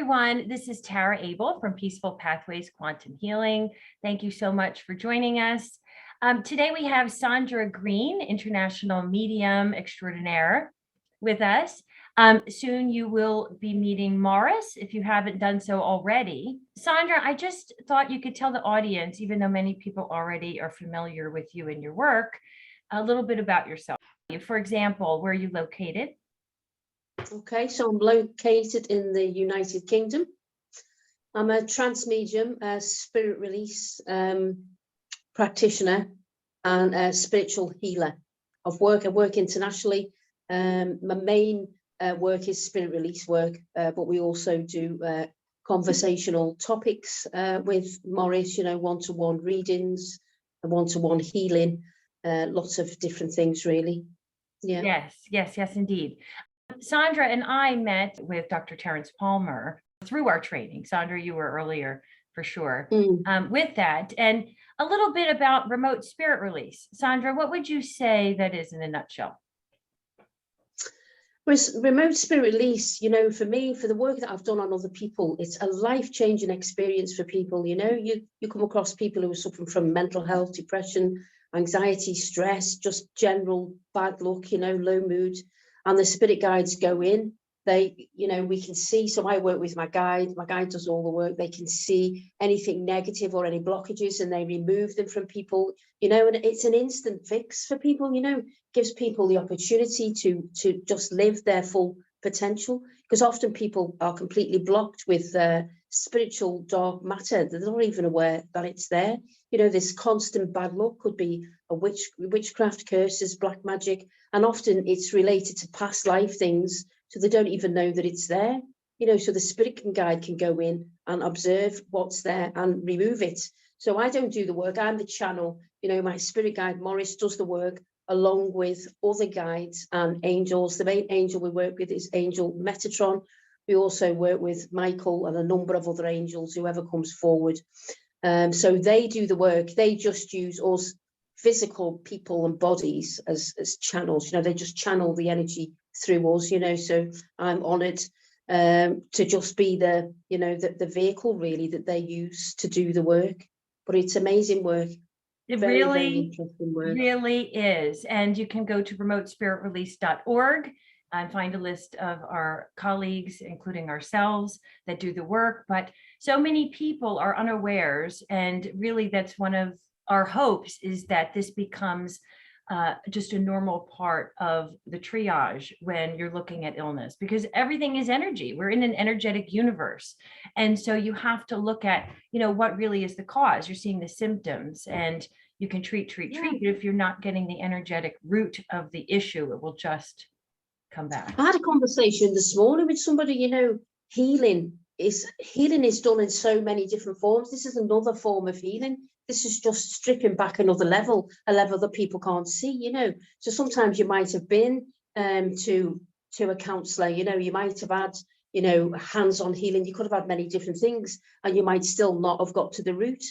everyone. This is Tara Abele from Peaceful Pathways Quantum Healing. Thank you so much for joining us. Today we have Sandra Green, international medium extraordinaire, with us. Soon you will be meeting Morris, if you haven't done so already. Sandra, I just thought you could tell the audience, even though many people already are familiar with you and your work, a little bit about yourself. For example, where are you located? Okay, so I'm located in the United Kingdom. I'm a trance medium, a spirit release practitioner, and a spiritual healer. I work internationally. My main work is spirit release work, but we also do conversational topics with Morris, one-to-one readings, one-to-one healing, lots of different things, really. Yeah. Yes, indeed. Sandra and I met with Dr. Terrence Palmer through our training. Sandra, you were earlier for sure with that. And a little bit about remote spirit release. Sandra, what would you say that is in a nutshell? Remote spirit release, for me, for the work that I've done on other people, it's a life-changing experience for people. You come across people who are suffering from mental health, depression, anxiety, stress, just general bad luck, low mood. And the spirit guides go in, we can see, so I work with my guide does all the work. They can see anything negative or any blockages and they remove them from people, and it's an instant fix for people, gives people the opportunity to just live their full potential, because often people are completely blocked with spiritual dark matter. They're not even aware that it's there. This constant bad luck could be a witchcraft, curses, black magic, and often it's related to past life things, so they don't even know that it's there. So the spirit guide can go in and observe what's there and remove it. So I don't do the work, I'm the channel. My spirit guide Morris does the work along with other guides and angels. The main angel we work with is Angel Metatron. We also work with Michael and a number of other angels, whoever comes forward. So they do the work. They just use us physical people and bodies as channels. They just channel the energy through us. So I'm honoured to just be the vehicle really that they use to do the work. But it's amazing work. It very really interesting work. Really is. And you can go to remotespiritrelease.org and find a list of our colleagues, including ourselves, that do the work. But so many people are unawares, and really that's one of our hopes, is that this becomes just a normal part of the triage when you're looking at illness, because everything is energy. We're in an energetic universe. And so you have to look at, what really is the cause. You're seeing the symptoms, and you can treat. But if you're not getting the energetic root of the issue, it will just come back. I had a conversation this morning with somebody, healing is done in so many different forms. This is another form of healing. This is just stripping back another level, a level that people can't see, So sometimes you might have been to a counsellor, you might have had, hands-on healing. You could have had many different things, and you might still not have got to the root.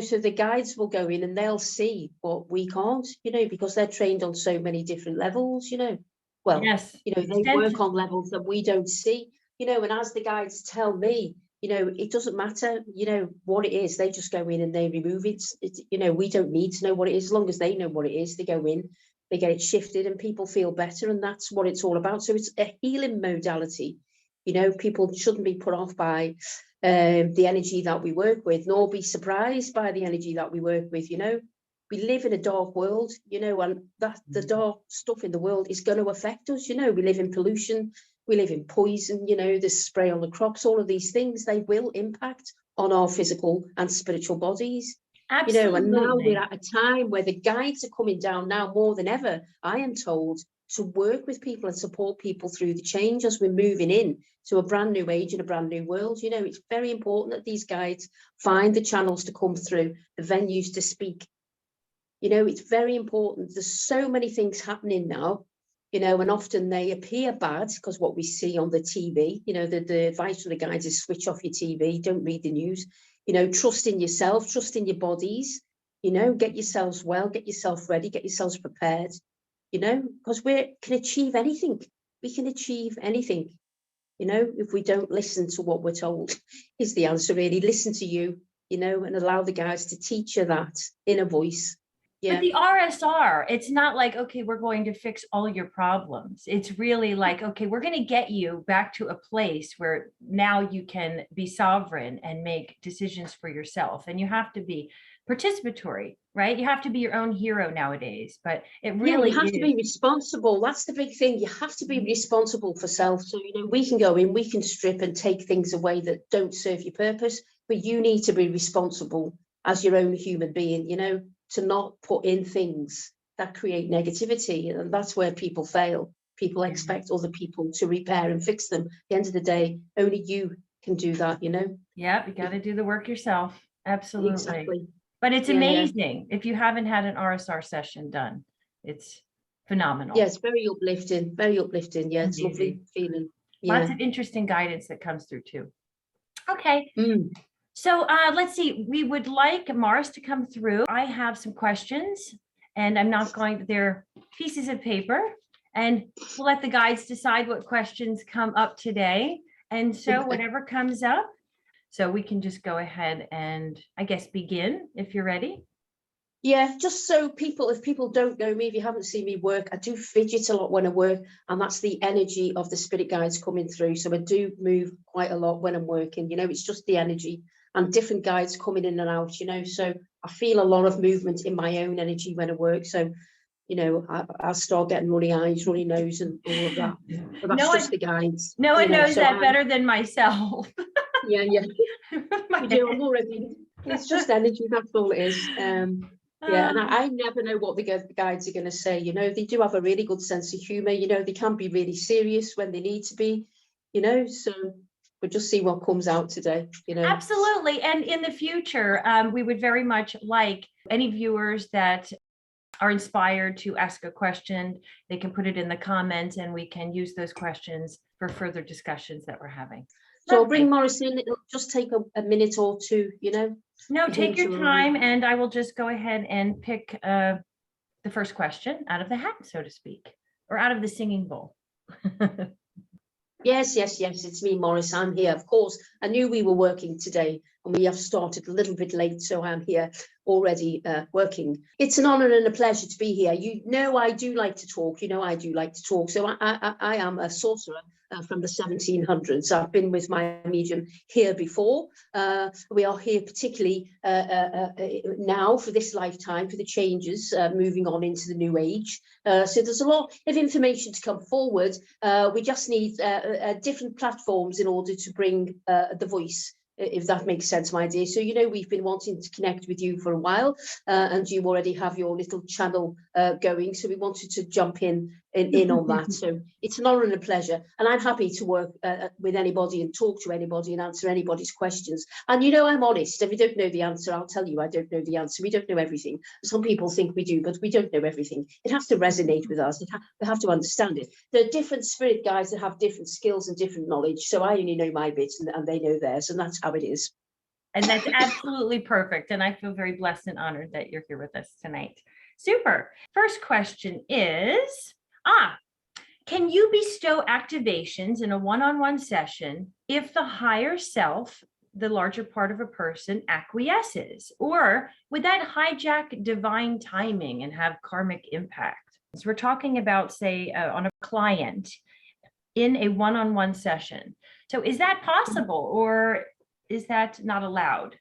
So the guides will go in and they'll see what we can't, because they're trained on so many different levels, Well, yes, they work on levels that we don't see, and as the guides tell me, it doesn't matter, what it is. They just go in and they remove it. We don't need to know what it is. As long as they know what it is, they go in, they get it shifted, and people feel better. And that's what it's all about. So it's a healing modality. People shouldn't be put off by the energy that we work with, nor be surprised by the energy that we work with. We live in a dark world, and that the dark stuff in the world is going to affect us. We live in pollution, we live in poison, the spray on the crops, all of these things, they will impact on our physical and spiritual bodies. Absolutely. And now we're at a time where the guides are coming down now more than ever, I am told, to work with people and support people through the change as we're moving in to a brand new age and a brand new world. It's very important that these guides find the channels to come through, the venues to speak. It's very important. There's so many things happening now, and often they appear bad because what we see on the TV, the advice from the guides is switch off your TV, don't read the news, trust in yourself, trust in your bodies, get yourselves well, get yourself ready, get yourselves prepared, because we can achieve anything. We can achieve anything. if we don't listen to what we're told, is the answer really. Listen to you, and allow the guides to teach you that inner voice. But the RSR, it's not like, okay, we're going to fix all your problems. It's really like, okay, we're going to get you back to a place where now you can be sovereign and make decisions for yourself. And you have to be participatory, right? You have to be your own hero nowadays, but it really you have to be responsible. That's the big thing. You have to be responsible for self. So, we can go in, we can strip and take things away that don't serve your purpose, but you need to be responsible as your own human being, to not put in things that create negativity. And that's where people fail. People expect other people to repair and fix them. At the end of the day, only you can do that, Yeah, you got to do the work yourself. Absolutely. Exactly. But it's amazing if you haven't had an RSR session done. It's phenomenal. Yeah, it's very uplifting. Very uplifting. Yeah, it's lovely feeling. Yeah. Lots of interesting guidance that comes through too. Okay. So let's see, we would like Morris to come through. I have some questions and I'm not going to, they're pieces of paper, and we'll let the guides decide what questions come up today. And so whatever comes up, so we can just go ahead and I guess begin if you're ready. Yeah, just so if people don't know me, if you haven't seen me work, I do fidget a lot when I work, and that's the energy of the spirit guides coming through. So I do move quite a lot when I'm working, it's just the energy and different guides coming in and out, so I feel a lot of movement in my own energy when I work. So, I start getting runny eyes, runny nose and all of that. But that's just the guides. No one knows that better than myself. Yeah. I'm already, it's just energy, that's all it is. Yeah, and I never know what the guides are going to say. They do have a really good sense of humor. They can be really serious when they need to be, so we'll just see what comes out today. Absolutely. And in the future, we would very much like any viewers that are inspired to ask a question. They can put it in the comments and we can use those questions for further discussions that we're having. So I'll bring Morris in. It'll just take a minute or two, No, take your time, and I will just go ahead and pick the first question out of the hat, so to speak, or out of the singing bowl. Yes, it's me, Morris. I'm here. Of course, I knew we were working today, and we have started a little bit late, so I'm here already working. It's an honor and a pleasure to be here. I do like to talk. I do like to talk. So I am a sorcerer from the 1700s. I've been with my medium here before. We are here particularly now for this lifetime, for the changes moving on into the new age. So there's a lot of information to come forward. We just need different platforms in order to bring the voice, if that makes sense, my dear. So, we've been wanting to connect with you for a while, and you already have your little channel going. So we wanted to jump in on that. So it's an honor and a pleasure. And I'm happy to work with anybody and talk to anybody and answer anybody's questions. And, I'm honest. If you don't know the answer, I'll tell you I don't know the answer. We don't know everything. Some people think we do, but we don't know everything. It has to resonate with us. We have to understand it. There are different spirit guides that have different skills and different knowledge. So I only know my bits and they know theirs. And that's how it is. And that's absolutely perfect. And I feel very blessed and honored that you're here with us tonight. Super. First question is, can you bestow activations in a one-on-one session if the higher self, the larger part of a person, acquiesces? Or would that hijack divine timing and have karmic impact? So we're talking about, say, on a client in a one-on-one session. So is that possible, or is that not allowed?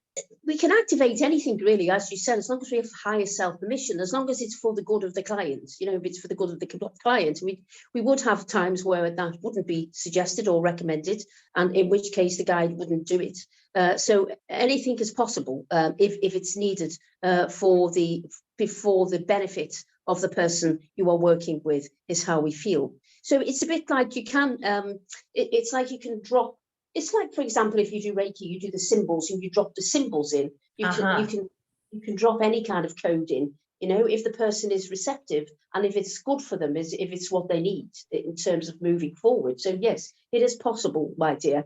We can activate anything, really, as you said, as long as we have higher self permission, as long as it's for the good of the client. If it's for the good of the client, we would have times where that wouldn't be suggested or recommended, and in which case the guide wouldn't do it. So anything is possible if it's needed for the benefit of the person you are working with, is how we feel. So it's a bit like you can, it's like you can drop. It's like, for example, if you do Reiki, you do the symbols and you drop the symbols in. You can drop any kind of code in, if the person is receptive and if it's good for them, if it's what they need in terms of moving forward. So yes, it is possible, my dear.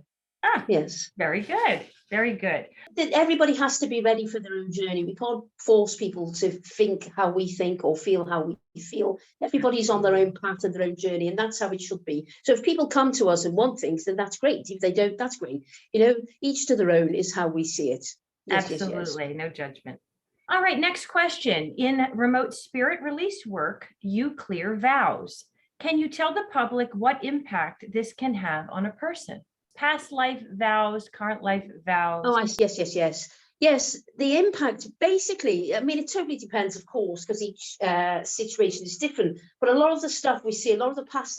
Yes. Very good. Very good. That everybody has to be ready for their own journey. We can't force people to think how we think or feel how we feel. Everybody's on their own path and their own journey, and that's how it should be. So if people come to us and want things, then that's great. If they don't, that's great. You know, each to their own is how we see it. Yes, Absolutely. yes. No judgment. All right, next question. In remote spirit release work, you clear vows. Can you tell the public what impact this can have on a person? Past life vows, current life vows. Oh, yes. Yes, the impact, basically, I mean, it totally depends, of course, because each situation is different. But a lot of the stuff we see, a lot of the past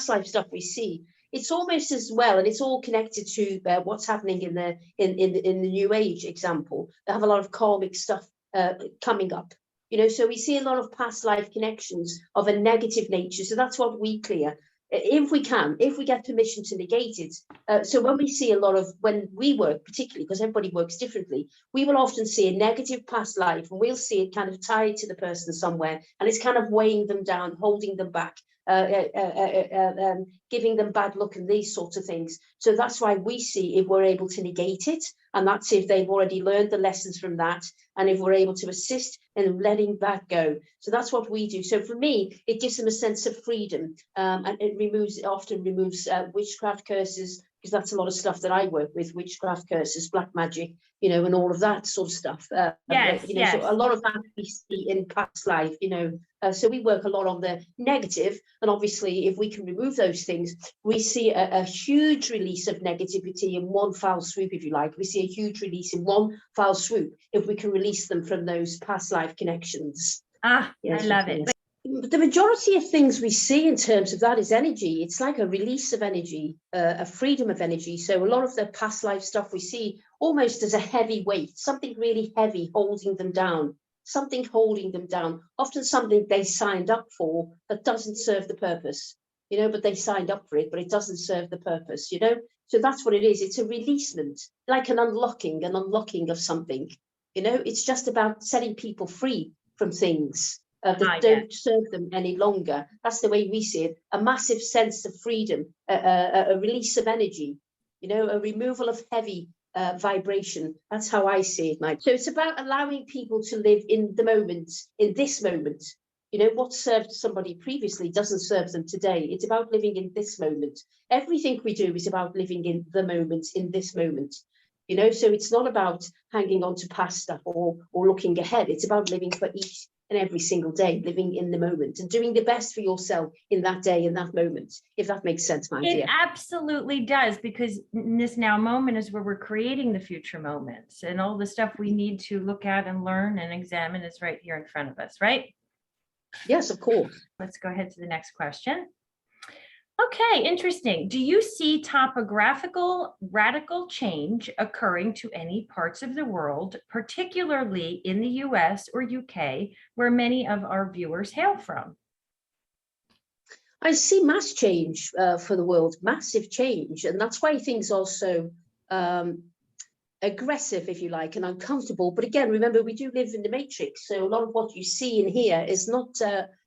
life stuff we see, it's almost as well, and it's all connected to what's happening in the New Age example. They have a lot of karmic stuff coming up. You know, so we see a lot of past life connections of a negative nature. So that's what we clear. If we get permission to negate it. So when we see when we work, particularly because everybody works differently, we will often see a negative past life, and we'll see it kind of tied to the person somewhere, and it's kind of weighing them down, holding them back, giving them bad luck and these sorts of things. So that's why we see if we're able to negate it, and that's if they've already learned the lessons from that, and if we're able to assist in letting that go. So that's what we do. So for me, it gives them a sense of freedom, and it often removes witchcraft curses, because that's a lot of stuff that I work with, witchcraft curses, black magic, you know, and all of that sort of stuff. Yes. So a lot of that we see in past life, you know. So we work a lot on the negative, and obviously if we can remove those things, we see a huge release of negativity in one foul swoop, if you like. We see a huge release in one foul swoop if we can release them from those past life connections. Yes, I love it. The majority of things we see in terms of that is energy. It's like a release of energy, a freedom of energy. So a lot of the past life stuff we see almost as a heavy weight, something really heavy holding them down, often something they signed up for that doesn't serve the purpose, you know, but they signed up for it, but it doesn't serve the purpose, you know. So that's what it is. It's a releasement, like an unlocking of something, you know. It's just about setting people free from things that don't serve them any longer. That's the way we see it. A massive sense of freedom, a release of energy, you know, a removal of heavy vibration. That's how I see it, Mike. So it's about allowing people to live in the moment, in this moment. You know, what served somebody previously doesn't serve them today. It's about living in this moment. Everything we do is about living in the moment, in this moment. You know, so it's not about hanging on to past stuff or looking ahead. It's about living for each and every single day, living in the moment and doing the best for yourself in that day, in that moment, if that makes sense, my dear. It absolutely does, because in this now moment is where we're creating the future moments, and all the stuff we need to look at and learn and examine is right here in front of us, right? Yes, of course. Let's go ahead to the next question. Okay, interesting. Do you see topographical radical change occurring to any parts of the world, particularly in the US or UK, where many of our viewers hail from? I see mass change for the world, massive change. And that's why things are so aggressive, if you like, and uncomfortable. But again, remember, we do live in the matrix. So a lot of what you see and hear is not,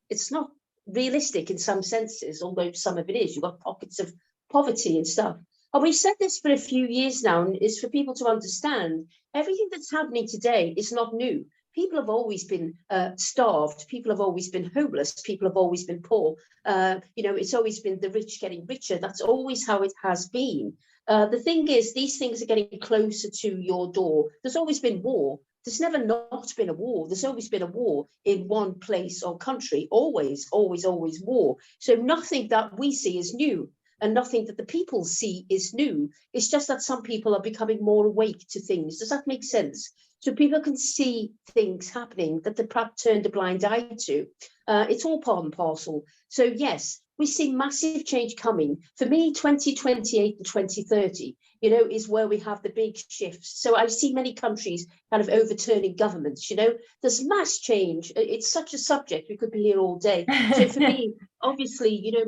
it's not realistic in some senses, although some of it is. You've got pockets of poverty and stuff. And we've said this for a few years now, and it's for people to understand everything that's happening today is not new. People have always been starved. People have always been homeless. People have always been poor. You know, it's always been the rich getting richer. That's always how it has been. The thing is, these things are getting closer to your door. There's always been war. There's never not been a war. There's always been a war in one place or country. Always, always, always war. So nothing that we see is new, and nothing that the people see is new. It's just that some people are becoming more awake to things. Does that make sense? So people can see things happening that they perhaps turned a blind eye to. It's all part and parcel. So yes, we see massive change coming. For me, 2028 and 2030, you know, is where we have the big shifts. So I see many countries kind of overturning governments, you know, there's mass change. It's such a subject, we could be here all day. So for me, obviously, you know,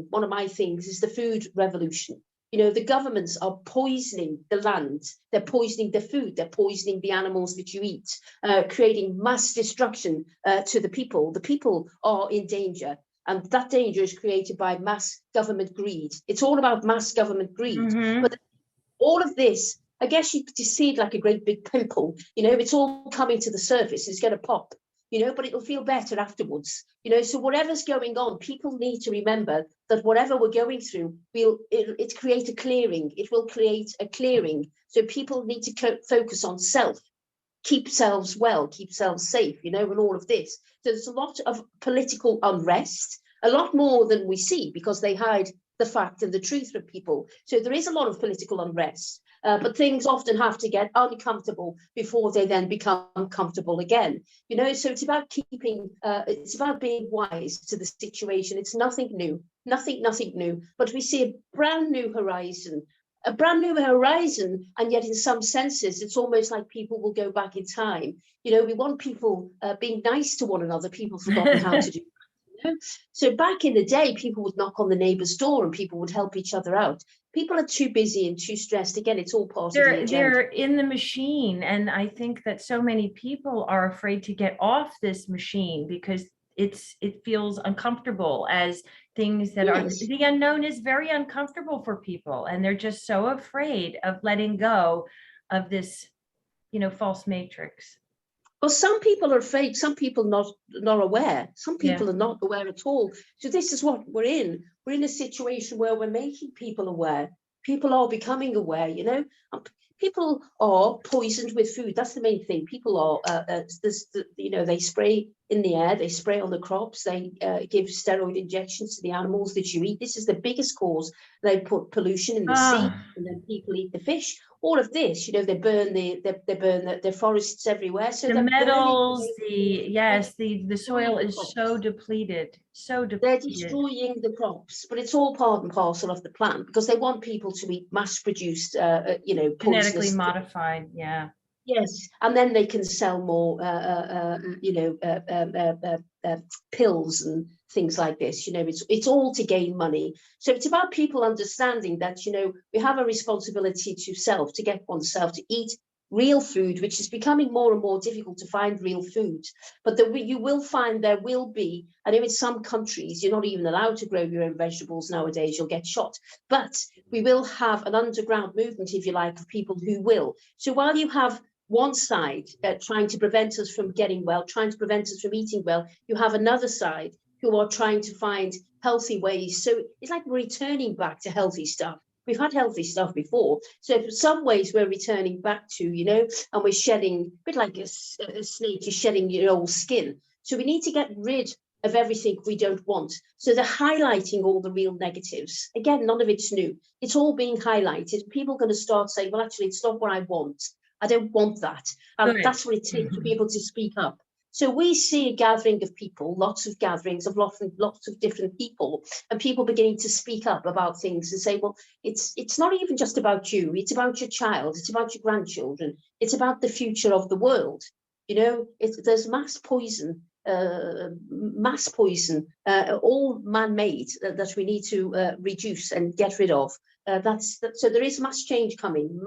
one of my things is the food revolution. You know, the governments are poisoning the land, they're poisoning the food, they're poisoning the animals that you eat, creating mass destruction to the people. The people are in danger. And that danger is created by mass government greed. It's all about mass government greed. Mm-hmm. But All of this, I guess you could see it like a great big pimple, it's all coming to the surface, it's going to pop, but it'll feel better afterwards, so whatever's going on, people need to remember that whatever we're going through, it create a clearing, it will create a clearing. So people need to focus on self, keep selves well, keep selves safe, and all of this. So there's a lot of political unrest, a lot more than we see, because they hide the fact and the truth from people. So there is a lot of political unrest, but things often have to get uncomfortable before they then become comfortable again. So it's about it's about being wise to the situation. It's nothing new, nothing new, but we see a brand new horizon, and yet in some senses it's almost like people will go back in time. We want people being nice to one another. People have forgotten how to do. So back in the day, people would knock on the neighbor's door and people would help each other out. People are too busy and too stressed. Again, it's all part of the agenda. They're in the machine, and I think that so many people are afraid to get off this machine because it feels uncomfortable, as things that are the unknown is very uncomfortable for people, and they're just so afraid of letting go of this, false matrix. Well, some people are afraid, some people not aware, some people are not aware at all. So this is what we're in. We're in a situation where we're making people aware. People are becoming aware, people are poisoned with food. That's the main thing. People are, they spray in the air, they spray on the crops, they give steroid injections to the animals that you eat. This is the biggest cause. They put pollution in the sea, and then people eat the fish. All of this, they burn the forests everywhere. So the metals, the soil is so depleted, They're destroying the crops, but it's all part and parcel of the plan, because they want people to eat mass-produced, genetically modified, Yes, and then they can sell more, pills and things like this. It's all to gain money. So it's about people understanding that, we have a responsibility to self, to get oneself to eat real food, which is becoming more and more difficult to find real food. But you will find there will be, I know in some countries, you're not even allowed to grow your own vegetables nowadays, you'll get shot. But we will have an underground movement, if you like, of people who will. So while you have one side trying to prevent us from getting well, trying to prevent us from eating well, you have another side who are trying to find healthy ways. So it's like we're returning back to healthy stuff. We've had healthy stuff before. So in some ways we're returning back to, and we're shedding, a bit like a snake is shedding your old skin. So we need to get rid of everything we don't want. So they're highlighting all the real negatives. Again, none of it's new. It's all being highlighted. People are going to start saying, well, actually, it's not what I want. I don't want that. And that's what it takes to be able to speak up. So we see a gathering of people, lots of gatherings of lots of different people, and people beginning to speak up about things and say, well, it's not even just about you. It's about your child. It's about your grandchildren. It's about the future of the world. There's mass poison, all man-made, that we need to reduce and get rid of. So there is mass change coming.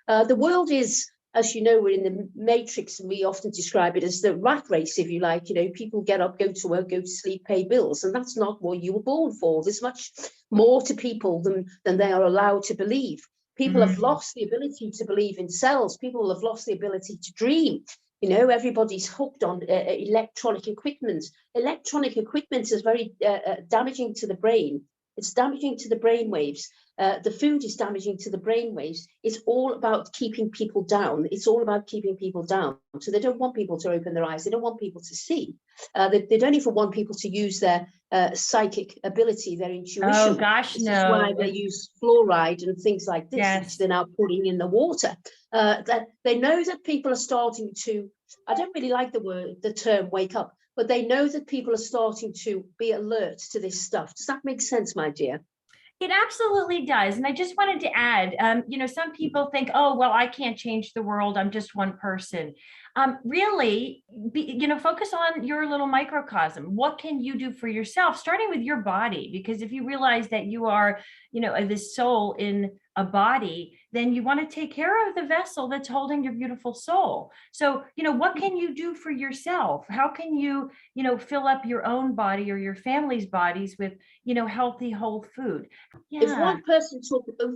The world is, as you know, we're in the matrix, and we often describe it as the rat race, if you like. People get up, go to work, go to sleep, pay bills, and that's not what you were born for. There's much more to people than they are allowed to believe. People have lost the ability to believe in selves. People have lost the ability to dream. Everybody's hooked on electronic equipment. Electronic equipment is very damaging to the brain. It's damaging to the brain waves. The food is damaging to the brain waves. It's all about keeping people down. So they don't want people to open their eyes. They don't want people to see. They don't even want people to use their psychic ability, their intuition. Oh gosh, this no. is why they use fluoride and things like this, which they're now putting in the water. That they know that people are starting to, I don't really like the term wake up, but they know that people are starting to be alert to this stuff. Does that make sense, my dear? It absolutely does. And I just wanted to add, some people think, oh, well, I can't change the world. I'm just one person. Really, focus on your little microcosm. What can you do for yourself, starting with your body? Because if you realize that you are, this soul in a body, then you want to take care of the vessel that's holding your beautiful soul. So, what can you do for yourself? How can you, fill up your own body or your family's bodies with, healthy whole food? If Yeah.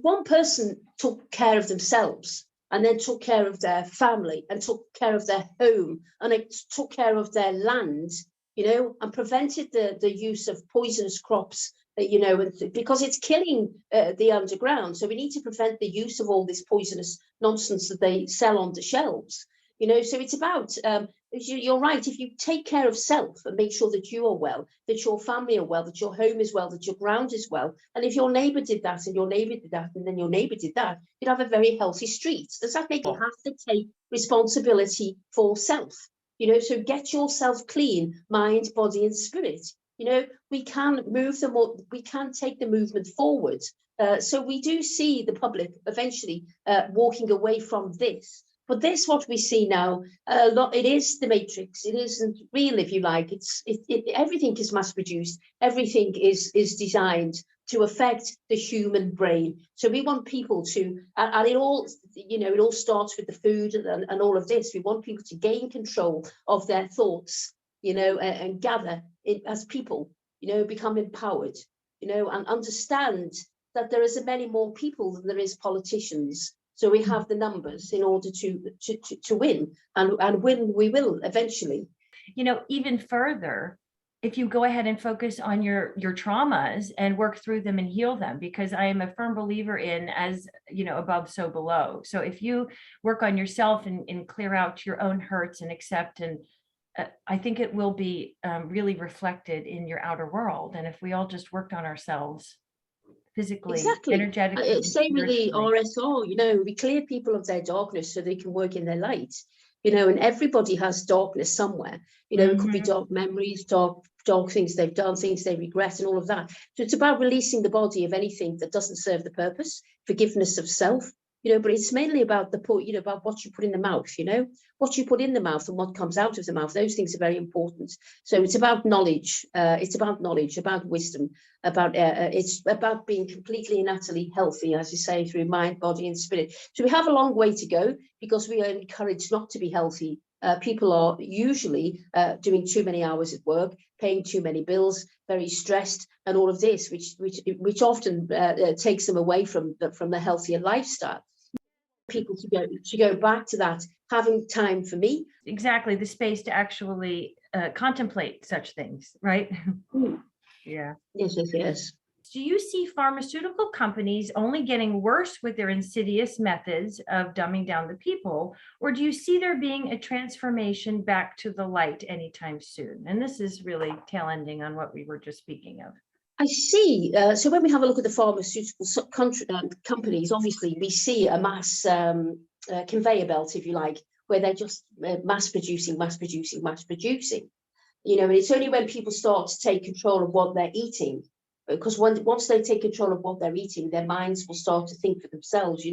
one person took care of themselves and then took care of their family and took care of their home and it took care of their land, and prevented the use of poisonous crops, because it's killing the underground. So we need to prevent the use of all this poisonous nonsense that they sell on the shelves. So it's about, you're right, if you take care of self and make sure that you are well, that your family are well, that your home is well, that your ground is well, and if your neighbour did that and your neighbour did that and then your neighbour did that, you'd have a very healthy street. Does that make you have to take responsibility for self? So get yourself clean, mind, body and spirit. We can move them, we can take the movement forward. So we do see the public eventually walking away from this. But this, what we see now, it is the matrix. It isn't real, if you like. Everything is mass produced. Everything is designed to affect the human brain. So we want people to, and it all starts with the food and all of this. We want people to gain control of their thoughts, and gather as people, become empowered, and understand that there is many more people than there is politicians. So we have the numbers in order to win, and win we will eventually. Even further, if you go ahead and focus on your traumas and work through them and heal them, because I am a firm believer in as, above, so below. So if you work on yourself and clear out your own hurts and accept, and I think it will be really reflected in your outer world. And if we all just worked on ourselves, physically, energetically. Same with the RSR, we clear people of their darkness so they can work in their light, and everybody has darkness somewhere, it could be dark memories, dark things they've done, things they regret and all of that. So it's about releasing the body of anything that doesn't serve the purpose, forgiveness of self, but it's mainly about about what you put in the mouth, what you put in the mouth and what comes out of the mouth. Those things are very important. So it's about knowledge. About wisdom, it's about being completely and utterly healthy, as you say, through mind, body and spirit. So we have a long way to go because we are encouraged not to be healthy. People are usually doing too many hours at work, paying too many bills, very stressed, and all of this, which often takes them away from the healthier lifestyle. People to go back to that, having time for me. Exactly, the space to actually contemplate such things, right? Yeah. Yes. Do you see pharmaceutical companies only getting worse with their insidious methods of dumbing down the people, or do you see there being a transformation back to the light anytime soon? And this is really tail ending on what we were just speaking of. I see. So when we have a look at the pharmaceutical companies, obviously we see a mass conveyor belt, if you like, where they're just mass producing. And it's only when people start to take control of what they're eating, because once they take control of what they're eating, their minds will start to think for themselves,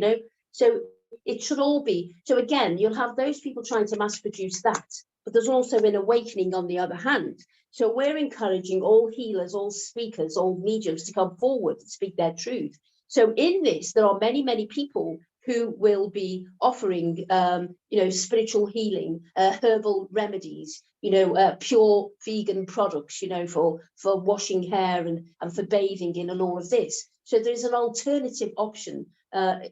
So it should all be. So again, you'll have those people trying to mass produce that, but there's also an awakening on the other hand. So we're encouraging all healers, all speakers, all mediums to come forward and speak their truth. So in this, there are many, many people who will be offering, spiritual healing, herbal remedies, pure vegan products, for washing hair and for bathing in and all of this. So there's an alternative option.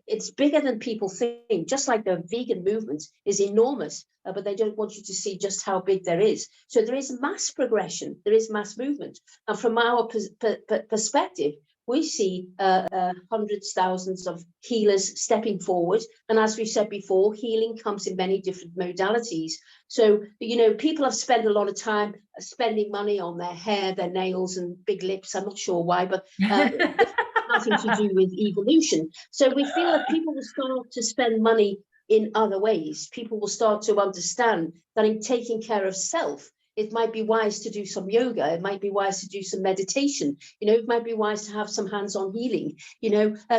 It's bigger than people think, just like the vegan movement is enormous, but they don't want you to see just how big there is. So there is mass progression, there is mass movement. And from our perspective, we see hundreds, thousands of healers stepping forward. And as we've said before, healing comes in many different modalities. So, people have spent a lot of time spending money on their hair, their nails and big lips. I'm not sure why, but nothing to do with evolution. So we feel that people will start to spend money in other ways. People will start to understand that in taking care of self, it might be wise to do some yoga. It might be wise to do some meditation. It might be wise to have some hands-on healing.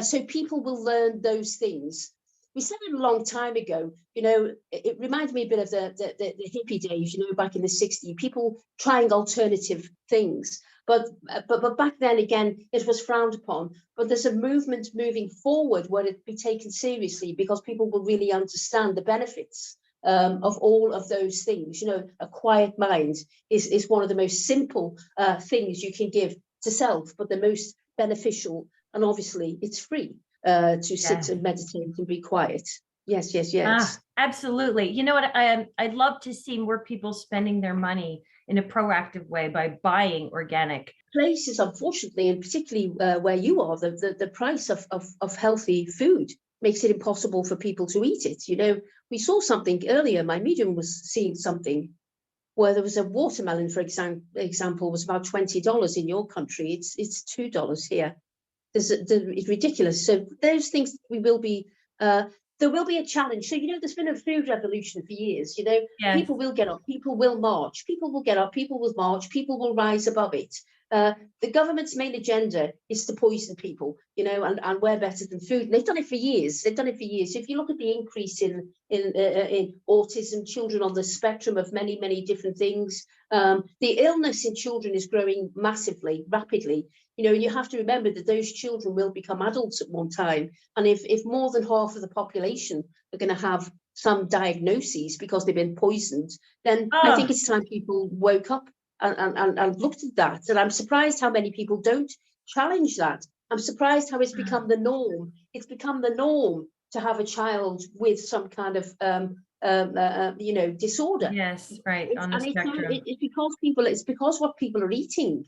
So people will learn those things. We said it a long time ago. It reminds me a bit of the hippie days. Back in the '60s, people trying alternative things. But back then again, it was frowned upon. But there's a movement moving forward where it be taken seriously, because people will really understand the benefits of all of those things. You know, a quiet mind is one of the most simple things you can give to self, but the most beneficial. And obviously, it's free to sit and meditate and be quiet. Yes, yes, yes. Absolutely. You know what? I'd love to see more people spending their money in a proactive way by buying organic. Places, unfortunately, and particularly where you are, the price of healthy food makes it impossible for people to eat it. You know, we saw something earlier. My medium was seeing something where there was a watermelon, for example, was about $20 in your country. It's $2 here. It's ridiculous. So those things we will be. There will be a challenge. So, you know, there's been a food revolution for years. You know, people will get up, people will march, people will get up, people will march, people will rise above it. The government's main agenda is to poison people, you know, and we're better than food. And they've done it for years. They've done it for years. So if you look at the increase in autism, children on the spectrum of many, many different things, the illness in children is growing massively, rapidly. You know, and you have to remember that those children will become adults at one time. And if more than half of the population are going to have some diagnoses because they've been poisoned, then I think it's time people woke up and looked at that. And I'm surprised how many people don't challenge that. I'm surprised how it's become the norm. It's become the norm to have a child with some kind of you know, disorder. Yes, right. On the spectrum. It's because what people are eating.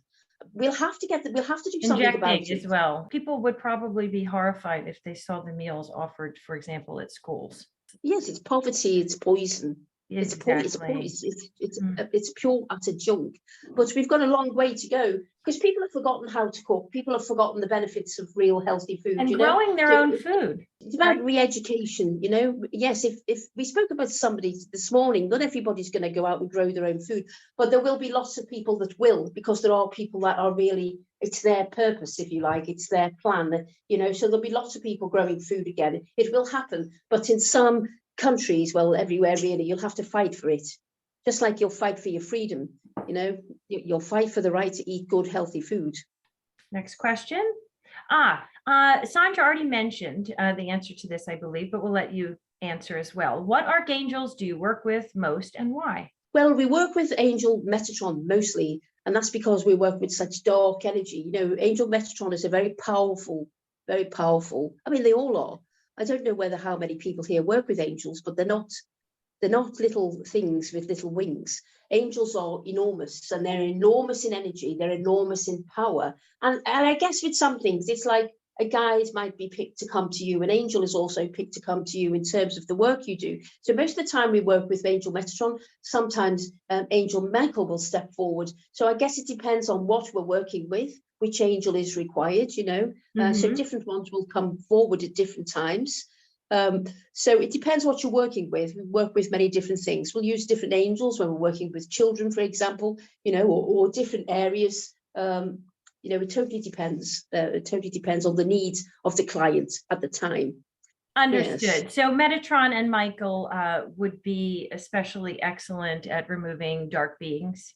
We'll have to do something about it as well. People would probably be horrified if they saw the meals offered, for example, at schools. Yes, it's poverty, it's poison. It's pure utter junk. But we've got a long way to go, because people have forgotten how to cook. People have forgotten the benefits of real healthy food. And growing their own food. It's about re-education, you know. Yes, if we spoke about somebody this morning, not everybody's going to go out and grow their own food, but there will be lots of people that will, because there are people that are really, it's their purpose, if you like, it's their plan, you know. So there'll be lots of people growing food again. It will happen, but in some countries, well, everywhere really, you'll have to fight for it, just like you'll fight for your freedom. You know, you'll fight for the right to eat good, healthy food. Next question. Sandra already mentioned the answer to this, I believe, but we'll let you answer as well. What archangels do you work with most, and why? Well, we work with Angel Metatron mostly, and that's because we work with such dark energy. You know, Angel Metatron is a very powerful. I mean, they all are. I don't know how many people here work with angels, but they're not little things with little wings. Angels are enormous, and they're enormous in energy. They're enormous in power. And I guess with some things, it's like a guide might be picked to come to you. An angel is also picked to come to you in terms of the work you do. So most of the time we work with Angel Metatron. Sometimes Angel Michael will step forward. So I guess it depends on what we're working with, which angel is required, you know. So different ones will come forward at different times. So it depends what you're working with. We work with many different things. We'll use different angels when we're working with children, for example, you know, or different areas. You know, it totally depends. It totally depends on the needs of the client at the time. Understood. Yes. So Metatron and Michael would be especially excellent at removing dark beings.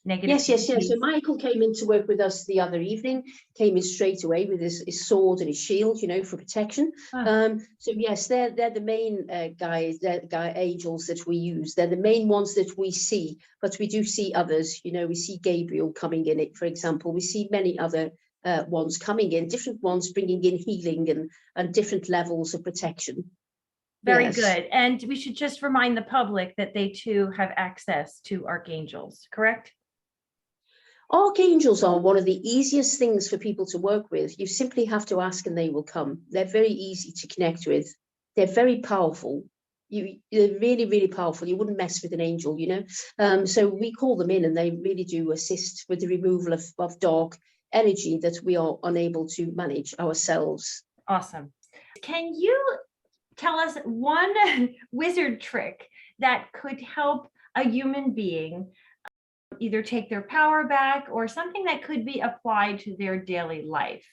Yes. So Michael came in to work with us the other evening, came in straight away with his sword and his shield, you know, for protection. So yes, they're the main angels that we use. They're the main ones that we see, but we do see others. You know, we see Gabriel coming in it, for example. We see many other ones coming in, different ones bringing in healing and different levels of protection. Very good. And we should just remind the public that they too have access to archangels, correct? Archangels are one of the easiest things for people to work with. You simply have to ask and they will come. They're very easy to connect with. They're very powerful. They're really, really powerful. You wouldn't mess with an angel, you know. So we call them in, and they really do assist with the removal of dark energy that we are unable to manage ourselves. Awesome. Can you tell us one wizard trick that could help a human being either take their power back, or something that could be applied to their daily life?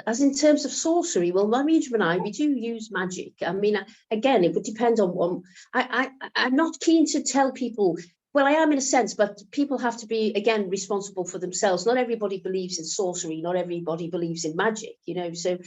As in terms of sorcery, well, my medium and I, we do use magic. I mean, again, it would depend on I'm not keen to tell people Well, I am in a sense, but people have to be, again, responsible for themselves. Not everybody believes in sorcery. Not everybody believes in magic, you know. So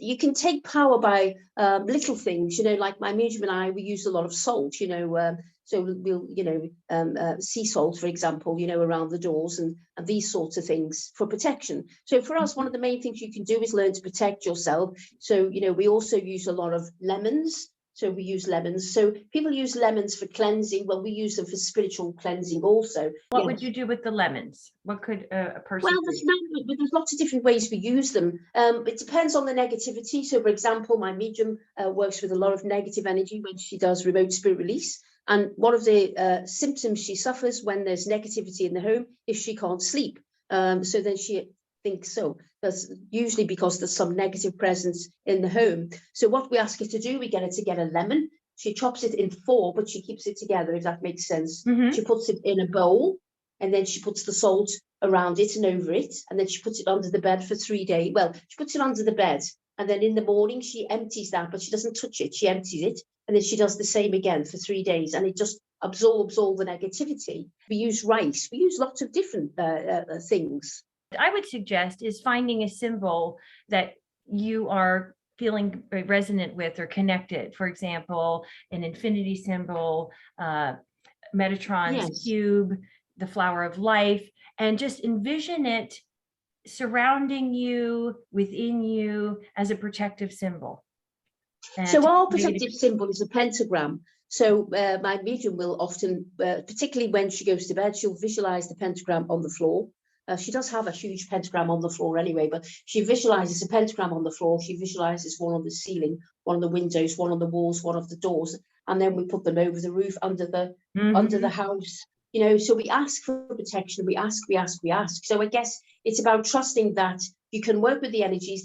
you can take power by little things, you know, like my medium and I, we use a lot of salt, you know. So we'll, you know, sea salt, for example, you know, around the doors and these sorts of things for protection. So for us, one of the main things you can do is learn to protect yourself. So, you know, we also use a lot of lemons. So we use lemons. So people use lemons for cleansing. Well, we use them for spiritual cleansing also. What would you do with the lemons? What could a person Well, do? there's lots of different ways we use them. It depends on the negativity. So, for example, my medium works with a lot of negative energy when she does remote spirit release. And one of the symptoms she suffers when there's negativity in the home is she can't sleep. So then she thinks so. That's usually because there's some negative presence in the home. So what we ask her to do, we get her to get a lemon. She chops it in 4, but she keeps it together, if that makes sense. She puts it in a bowl, and then she puts the salt around it and over it, and then she puts it under the bed for 3 days. Well, she puts it under the bed, and then in the morning she empties that, but she doesn't touch it. She empties it, and then she does the same again for 3 days, and it just absorbs all the negativity. We use rice. We use lots of different things. I would suggest is finding a symbol that you are feeling resonant with or connected. For example, an infinity symbol, Metatron's cube, the flower of life, and just envision it surrounding you, within you, as a protective symbol. So our protective symbol is a pentagram. So my medium will often, particularly when she goes to bed, she'll visualize the pentagram on the floor. She does have a huge pentagram on the floor anyway, but she visualizes a pentagram on the floor. She visualizes one on the ceiling, one on the windows, one on the walls, one of the doors, and then we put them over the roof, under the house. You know, so we ask for protection. We ask. So I guess it's about trusting that you can work with the energies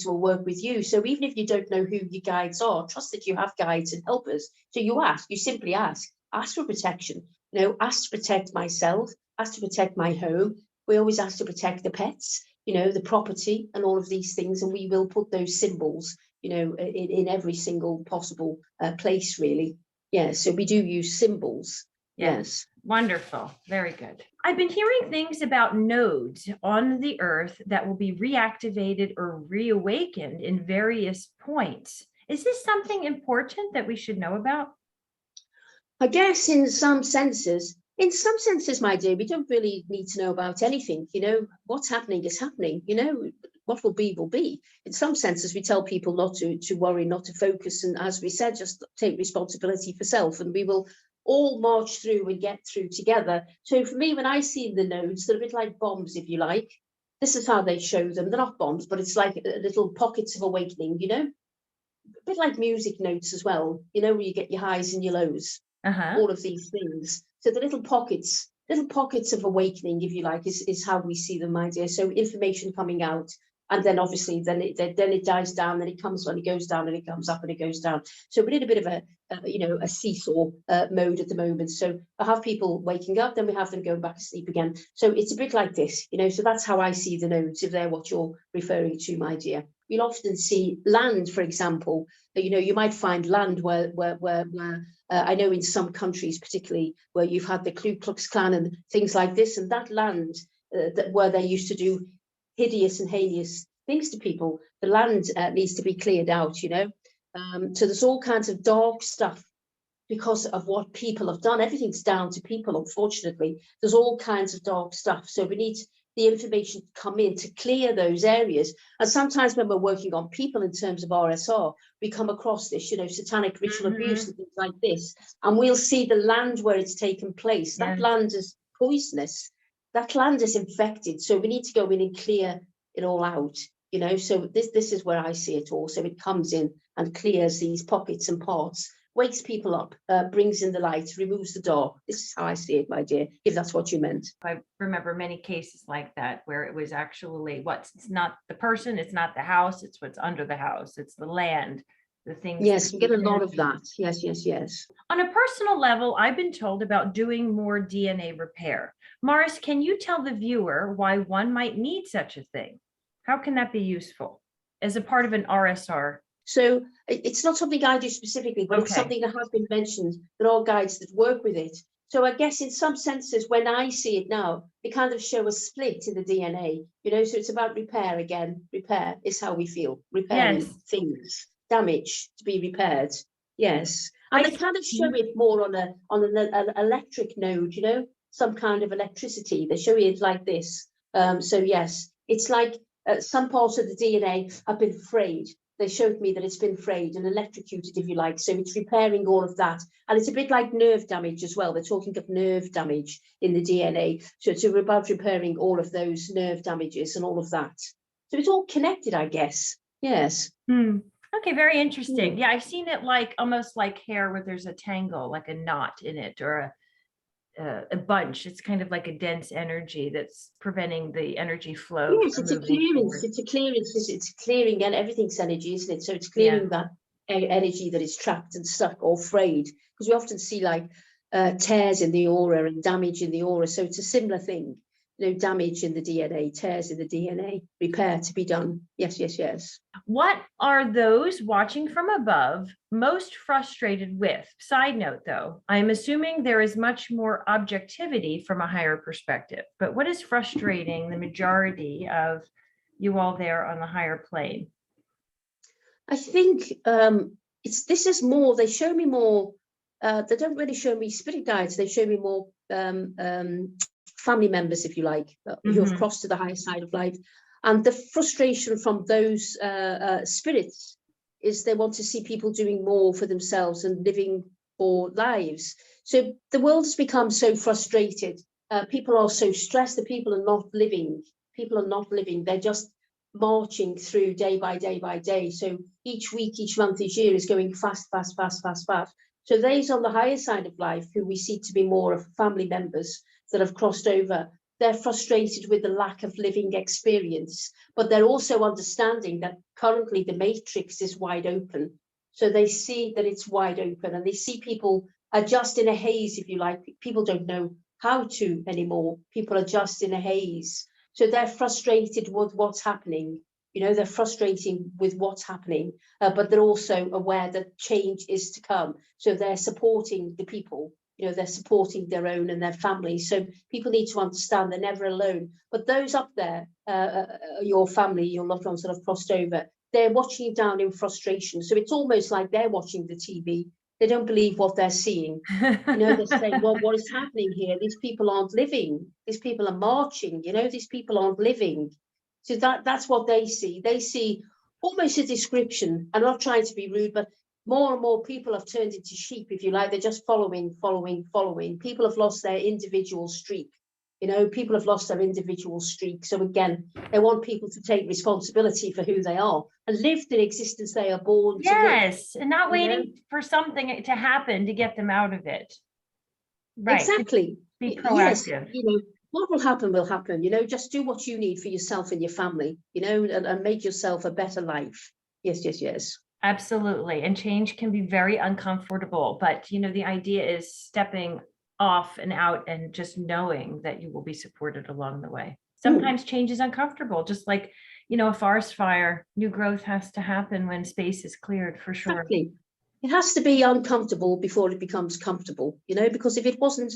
will work with you. So even if you don't know who your guides are, trust that you have guides and helpers. So you simply ask for protection. You know, ask to protect myself, ask to protect my home. We always ask to protect the pets, you know, the property and all of these things. And we will put those symbols, you know, in every single possible place, really. Yeah, so we do use symbols. Yes. Wonderful. Very good. I've been hearing things about nodes on the earth that will be reactivated or reawakened in various points. Is this something important that we should know about? I guess in some senses, my dear, we don't really need to know about anything. You know, what's happening is happening. You know, what will be will be. In some senses, we tell people not to worry, not to focus. And as we said, just take responsibility for self, and we will all march through and get through together. So for me, when I see the nodes, they're a bit like bombs, if you like. This is how they show them. They're not bombs, but it's like little pockets of awakening, you know, a bit like music notes as well, you know, where you get your highs and your lows, all of these things. So the little pockets of awakening, if you like, is how we see them, my dear. So information coming out, and then obviously then it dies down, then it comes when it goes down, and it comes up and it goes down. So we're in a bit of a seesaw mode at the moment. So I have people waking up, then we have them going back to sleep again. So it's a bit like this, you know. So that's how I see the nodes, if they're what you're referring to, my dear. You'll often see land, for example. You know, you might find land where I know in some countries, particularly where you've had the Ku Klux Klan and things like this, and that land where they used to do hideous and heinous things to people, the land needs to be cleared out, you know. So there's all kinds of dark stuff because of what people have done. Everything's down to people, unfortunately. There's all kinds of dark stuff. So we need the information to come in to clear those areas. And sometimes when we're working on people in terms of RSR, we come across this, you know, satanic ritual abuse and things like this. And we'll see the land where it's taken place. That land is poisonous. That land is infected. So we need to go in and clear it all out, you know. So this is where I see it all. So it comes in and clears these pockets and parts, wakes people up, brings in the light, removes the dark. This is how I see it, my dear, if that's what you meant. I remember many cases like that where it was actually it's not the person, it's not the house, it's what's under the house, it's the land, the things. Yes, we get a lot of that. Yes. On a personal level, I've been told about doing more DNA repair. Morris, can you tell the viewer why one might need such a thing? How can that be useful as a part of an RSR? So it's not something I do specifically, but it's something that has been mentioned. There are guides that work with it. So I guess in some senses, when I see it now, they kind of show a split in the DNA, you know, so it's about repair again. Repair is how we feel, repairing Yes. things, damage to be repaired. Yes. And I they kind of show it more on an electric node, you know, some kind of electricity. They show it like this. So yes, it's like some parts of the DNA have been frayed. They showed me that it's been frayed and electrocuted, if you like. So it's repairing all of that. And it's a bit like nerve damage as well. They're talking of nerve damage in the DNA. So it's about repairing all of those nerve damages and all of that. So it's all connected, I guess. Yes. Okay, very interesting. Yeah, I've seen it like almost like hair where there's a tangle, like a knot in it, or a bunch. It's kind of like a dense energy that's preventing the energy flow Yes, from it's a moving clearance. forward. It's a clearance. It's clearing, and everything's energy, isn't it? So it's Yeah. clearing that energy that is trapped and stuck or frayed. Because we often see like tears in the aura and damage in the aura. So it's a similar thing. You know, damage in the DNA, tears in the DNA, repair to be done. Yes, yes, yes. What are those watching from above most frustrated with? Side note, though, I'm assuming there is much more objectivity from a higher perspective, but what is frustrating the majority of you all there on the higher plane? I think this is more, they show me more, they don't really show me spirit guides, they show me more family members, if you like, who have crossed to the higher side of life. And the frustration from those spirits is they want to see people doing more for themselves and living for lives. So the world has become so frustrated. People are so stressed that people are not living. People are not living. They're just marching through day by day by day. So each week, each month, each year is going fast, fast, fast, fast, fast. So those on the higher side of life, who we see to be more of family members that have crossed over, they're frustrated with the lack of living experience, but they're also understanding that currently the matrix is wide open. So they see that it's wide open, and they see people are just in a haze, if you like. People don't know how to anymore. People are just in a haze. So they're frustrated with what's happening. You know, they're frustrating with what's happening, but they're also aware that change is to come. So they're supporting the people. You know, they're supporting their own and their families. So people need to understand they're never alone. But those up there, your family, your loved ones that have crossed over, they're watching you down in frustration. So it's almost like they're watching the TV. They don't believe what they're seeing. You know, they're saying, well, what is happening here? These people aren't living. These people are marching. You know, these people aren't living. So that's what they see. They see almost a description. I'm not trying to be rude, but more and more people have turned into sheep, if you like. They're just following. People have lost their individual streak. You know, people have lost their individual streak. So again, they want people to take responsibility for who they are and live the existence they are born to live. Yes, and not waiting for something to happen to get them out of it. Right. Exactly. Be Yes. proactive. You know, what will happen. You know, just do what you need for yourself and your family, you know, and make yourself a better life. Yes, yes, yes. Absolutely. And change can be very uncomfortable, but the idea is stepping off and out and just knowing that you will be supported along the way. Sometimes change is uncomfortable, just like, a forest fire, new growth has to happen when space is cleared, for sure. Exactly. It has to be uncomfortable before it becomes comfortable, you know, because if it wasn't,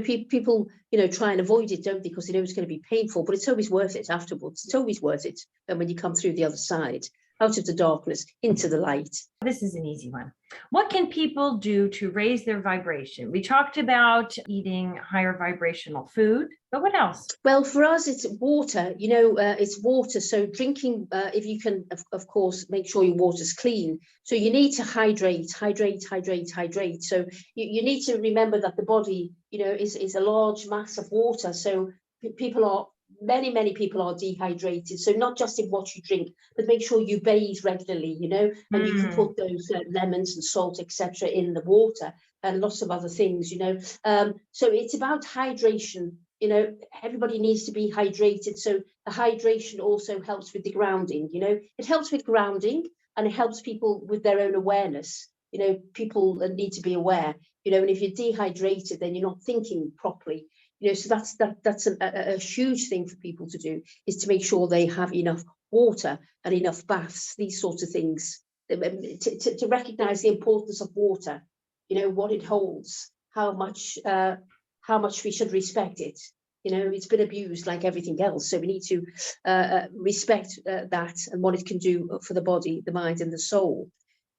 people, try and avoid it, don't they? Because they know it's going to be painful, but it's always worth it afterwards. It's always worth it. And when you come through the other side, out of the darkness, into the light. This is an easy one. What can people do to raise their vibration? We talked about eating higher vibrational food, but what else? Well, for us, it's water, it's water. So drinking, if you can, of course, make sure your water's clean. So you need to hydrate. So you need to remember that the body, is a large mass of water. So many people are dehydrated. So not just in what you drink, but make sure you bathe regularly, and you can put those lemons and salt, etc., in the water and lots of other things, So it's about hydration. Everybody needs to be hydrated. So the hydration also helps with the grounding, it helps with grounding, and it helps people with their own awareness. People need to be aware, and if you're dehydrated, then you're not thinking properly. So that's a huge thing for people to do, is to make sure they have enough water and enough baths, these sorts of things, to recognize the importance of water, what it holds, how much how much we should respect it. You know, it's been abused like everything else. So we need to respect that and what it can do for the body, the mind, and the soul.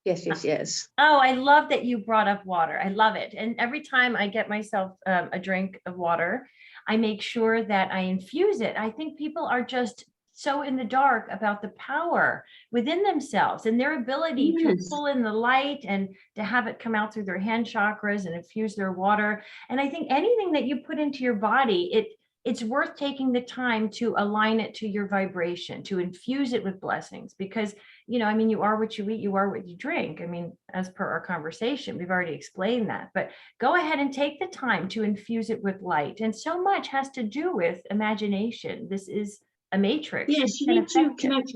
Yes. Oh, I love that you brought up water. I love it. And every time I get myself a drink of water, I make sure that I infuse it. I think people are just so in the dark about the power within themselves and their ability to Yes. pull in the light and to have it come out through their hand chakras and infuse their water. And I think anything that you put into your body, it's worth taking the time to align it to your vibration, to infuse it with blessings, because, you know, I mean, you are what you eat, you are what you drink. I mean, as per our conversation, we've already explained that, but go ahead and take the time to infuse it with light. And so much has to do with imagination. This is a matrix. Yes, you need to connect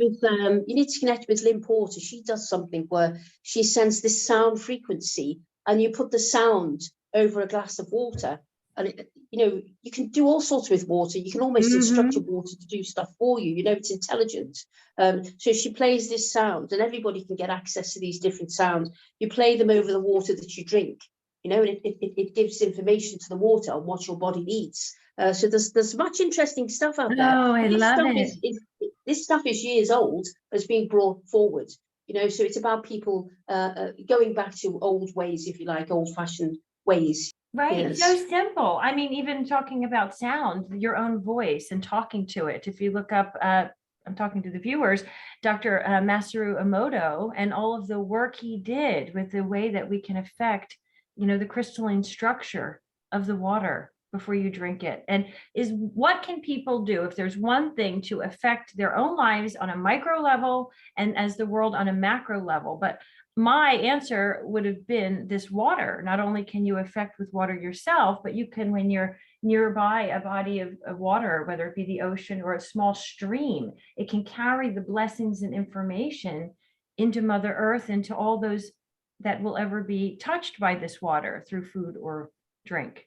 with Lynn Porter. She does something where she sends this sound frequency, and you put the sound over a glass of water, and you know, you can do all sorts with water. You can almost instruct your water to do stuff for you. You know, it's intelligent. So she plays this sound, and everybody can get access to these different sounds. You play them over the water that you drink, you know, and it gives information to the water on what your body needs. So there's much interesting stuff out there. Oh, I love it. This stuff is years old, but it's being brought forward. You know, so it's about people going back to old ways, if you like, old-fashioned ways. Right. Yes. So simple. I mean, even talking about sound, your own voice and talking to it. If you look up, I'm talking to the viewers, Dr. Masaru Emoto and all of the work he did with the way that we can affect, you know, the crystalline structure of the water before you drink it. And is what can people do if there's one thing to affect their own lives on a micro level and as the world on a macro level? But my answer would have been this water. Not only can you affect with water yourself, but you can, when you're nearby a body of water, whether it be the ocean or a small stream, it can carry the blessings and information into Mother Earth, into all those that will ever be touched by this water through food or drink.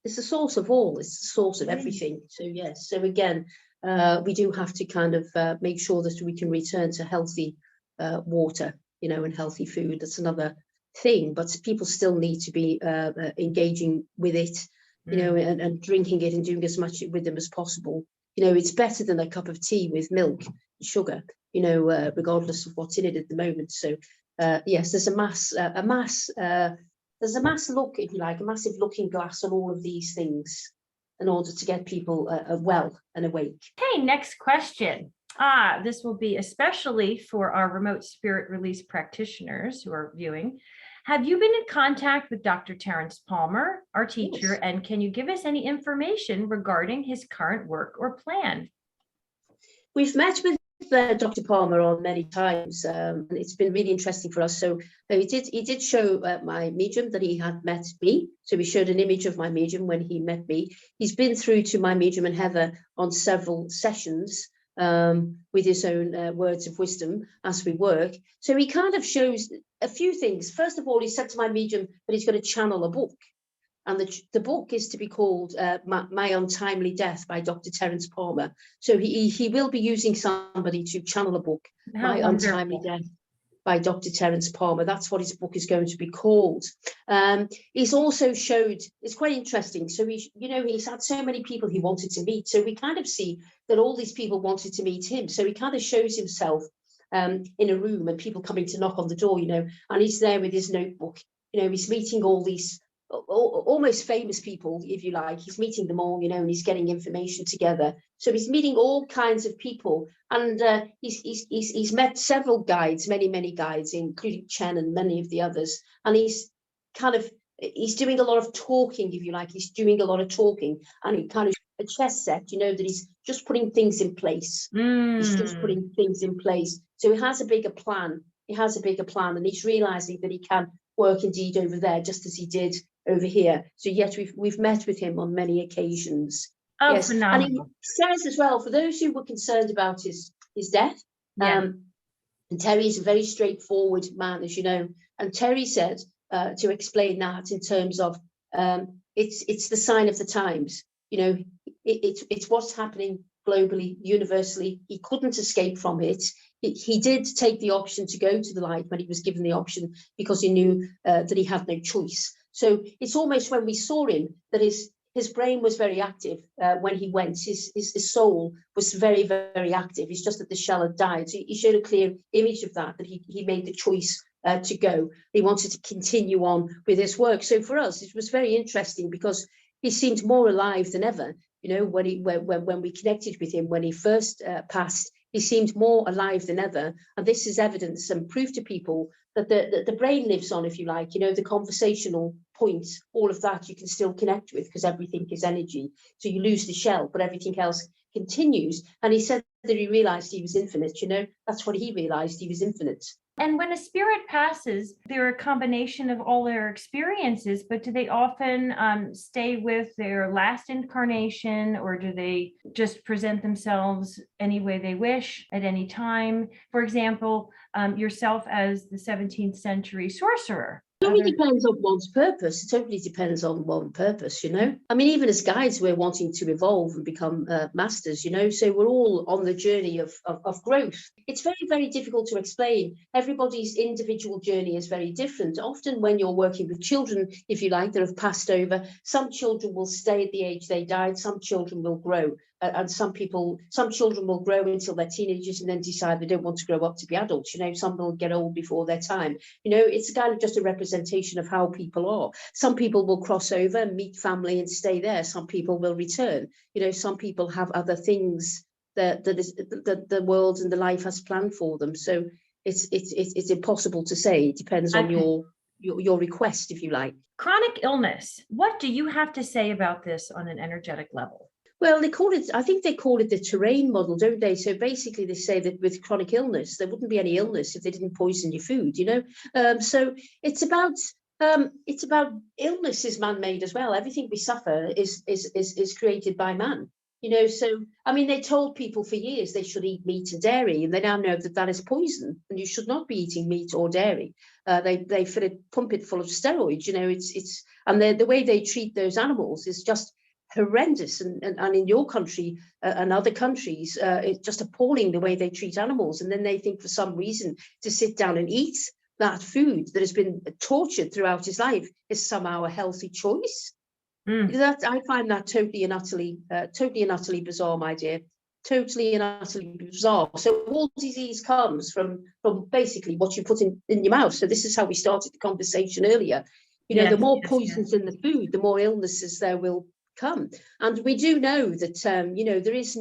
It's the source of all. It's the source of everything. So yes. So again, we do have to kind of make sure that we can return to healthy water, you know, and healthy food. That's another thing, but people still need to be engaging with it, you know, and drinking it and doing as much with them as possible. You know, it's better than a cup of tea with milk and sugar, you know, regardless of what's in it at the moment. So yes, there's a mass look, if you like, a massive looking glass on all of these things in order to get people well and awake. Okay, next question. This will be especially for our remote spirit release practitioners who are viewing. Have you been in contact with Dr. Terence Palmer, our teacher, Yes. and can you give us any information regarding his current work or plan? We've met with Dr. Palmer on many times, and it's been really interesting for us. So he did show my medium that he had met me. So we showed an image of my medium when he met me. He's been through to my medium and Heather on several sessions with his own words of wisdom as we work. So he kind of shows a few things. First of all, he said to my medium that he's going to channel a book. And the book is to be called My Untimely Death by Dr. Terence Palmer. So he will be using somebody to channel a book, My Untimely Death by Dr. Terence Palmer. That's what his book is going to be called. He's also showed, it's quite interesting. So he's had so many people he wanted to meet. So we kind of see that all these people wanted to meet him. So he kind of shows himself in a room and people coming to knock on the door, you know, and he's there with his notebook. You know, he's meeting all these almost famous people, if you like. He's meeting them all, you know, and he's getting information together. So he's meeting all kinds of people, and he's met several guides, many guides, including Chen and many of the others. And he's doing a lot of talking, if you like. He's doing a lot of talking, and he kind of a chess set, you know, that he's just putting things in place. He's just putting things in place. So he has a bigger plan. And he's realizing that he can work indeed over there, just as he did over here. So yes, we've met with him on many occasions. Oh, yes. phenomenal. And he says as well, for those who were concerned about his death, and Terry's a very straightforward man, as you know, and Terry said to explain that in terms of it's the sign of the times, you know, it's what's happening globally, universally. He couldn't escape from it. He did take the option to go to the light when he was given the option, because he knew that he had no choice. So it's almost when we saw him that his brain was very active when he went. His soul was very, very active. It's just that the shell had died. So he showed a clear image of that he made the choice to go. He wanted to continue on with his work. So for us, it was very interesting because he seemed more alive than ever. You know, when we connected with him, when he first passed, he seemed more alive than ever. And this is evidence and proof to people that the brain lives on, if you like, you know, the conversational points, all of that you can still connect with because everything is energy. So you lose the shell, but everything else continues. And he said that he realized he was infinite, you know, that's what he realized, he was infinite. And when a spirit passes, they're a combination of all their experiences, but do they often stay with their last incarnation, or do they just present themselves any way they wish at any time? For example, yourself as the 17th century sorcerer. It totally depends on one's purpose. It totally depends on one's purpose, you know. I mean, even as guides, we're wanting to evolve and become masters, you know. So we're all on the journey of growth. It's very, very difficult to explain. Everybody's individual journey is very different. Often when you're working with children, if you like, that have passed over, some children will stay at the age they died, some children will grow. And some children will grow until they're teenagers and then decide they don't want to grow up to be adults. You know, some will get old before their time. You know, it's kind of just a representation of how people are. Some people will cross over, meet family and stay there. Some people will return. You know, some people have other things that the world and the life has planned for them. So it's impossible to say. It depends on your request, if you like. Chronic illness. What do you have to say about this on an energetic level? Well, I think they call it the terrain model, don't they? So basically they say that with chronic illness, there wouldn't be any illness if they didn't poison your food, you know? So it's about illness is man-made as well. Everything we suffer is created by man, you know? So, I mean, they told people for years they should eat meat and dairy, and they now know that that is poison and you should not be eating meat or dairy. They pump it full of steroids, you know, and the way they treat those animals is just horrendous, and in your country and other countries, it's just appalling the way they treat animals. And then they think for some reason to sit down and eat that food that has been tortured throughout his life is somehow a healthy choice. That I find that totally and utterly bizarre, my dear. Totally and utterly bizarre. So all disease comes from basically what you put in your mouth. So this is how we started the conversation earlier. You know, the more poisons in the food, the more illnesses there will come. And we do know that you know, there's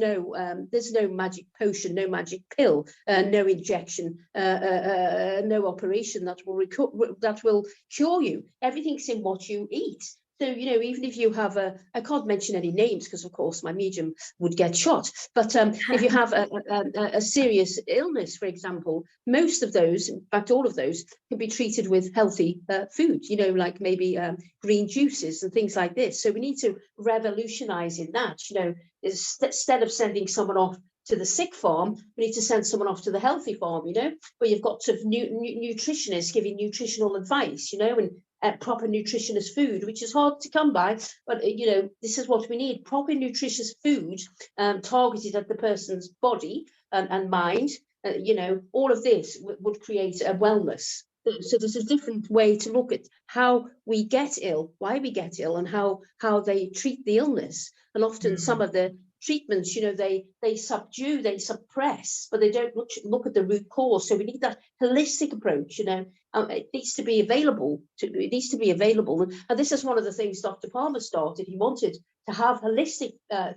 no magic potion, no magic pill, no injection, no operation that will cure you. Everything's in what you eat. So, you know, even if you have I can't mention any names because, of course, my medium would get shot. But if you have a serious illness, for example, most of those, in fact, all of those, can be treated with healthy food, you know, like maybe green juices and things like this. So we need to revolutionize in that, you know, instead of sending someone off to the sick farm, we need to send someone off to the healthy farm, you know, where you've got sort of nutritionists giving nutritional advice, you know, and proper nutritious food, which is hard to come by, but you know, this is what we need: proper nutritious food targeted at the person's body and mind. You know, all of this would create a wellness. So there's a different way to look at how we get ill, why we get ill, and how they treat the illness. And often some of the treatments, you know, they subdue, they suppress, but they don't look at the root cause. So we need that holistic approach, you know. It needs to be available. And this is one of the things Dr. Palmer started. He wanted to have holistic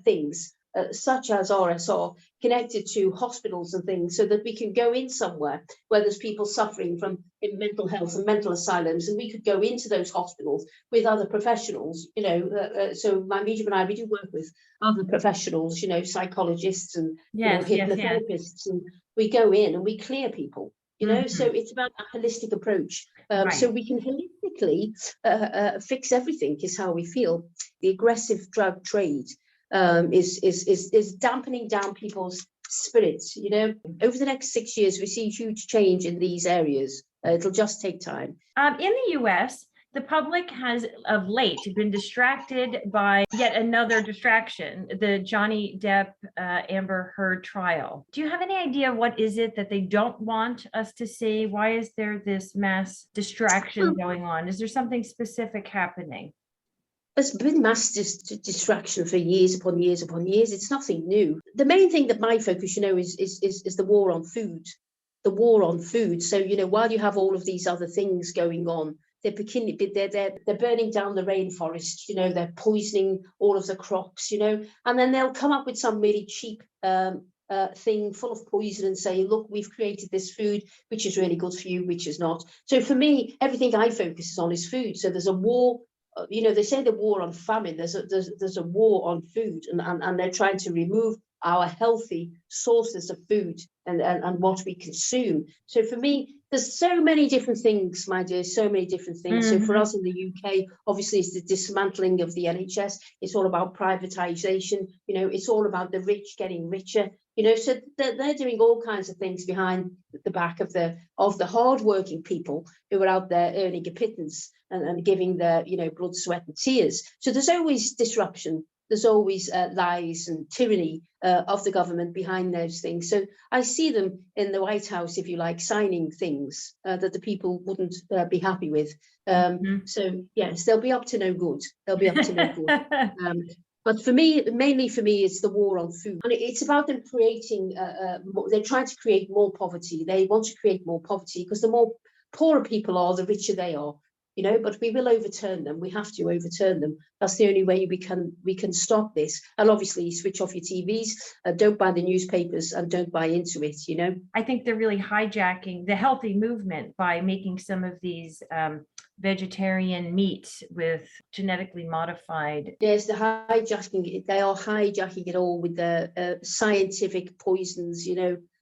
things such as RSR connected to hospitals and things, so that we can go in somewhere where there's people suffering from mental health and mental asylums, and we could go into those hospitals with other professionals, you know. So my medium and I, we do work with other professionals, you know, psychologists and hypnotherapists, and we go in and we clear people. You know, so it's about a holistic approach. So we can holistically fix everything, is how we feel. The aggressive drug trade is dampening down people's spirits. You know, over the next 6 years, we see huge change in these areas. It'll just take time. In the US, The public has of late been distracted by yet another distraction, the Johnny Depp Amber Heard trial. Do you have any idea what is it that they don't want us to see? Why is there this mass distraction going on? Is there something specific happening? There's been mass distraction for years upon years upon years. It's nothing new. The main thing that my focus, is the war on food. The war on food. So, while you have all of these other things going on, they're burning down the rainforest, they're poisoning all of the crops, and then they'll come up with some really cheap thing full of poison and say, look, we've created this food, which is really good for you, which is not. So for me, everything I focus on is food. So there's a war, they say the war on famine, there's a war on food, and they're trying to remove our healthy sources of food and what we consume. So for me, there's so many different things, my dear, so many different things. So for us in the UK, obviously, it's the dismantling of the NHS. It's all about privatization. It's all about the rich getting richer. So they're doing all kinds of things behind the back of the hardworking people who are out there earning a pittance and giving their blood, sweat, and tears. So there's always disruption. There's always lies and tyranny of the government behind those things. So I see them in the White House, if you like, signing things that the people wouldn't be happy with. So yes, they'll be up to no good. They'll be up to no good. But for me, mainly for me, it's the war on food. And it's about them creating, they're trying to create more poverty. They want to create more poverty because the more poorer people are, the richer they are. But we will overturn them. We have to overturn them. That's the only way we can stop this. And obviously, switch off your TVs, don't buy the newspapers, and don't buy into it. I think they're really hijacking the healthy movement by making some of these vegetarian meats with genetically modified. Yes, they are hijacking it all with the scientific poisons.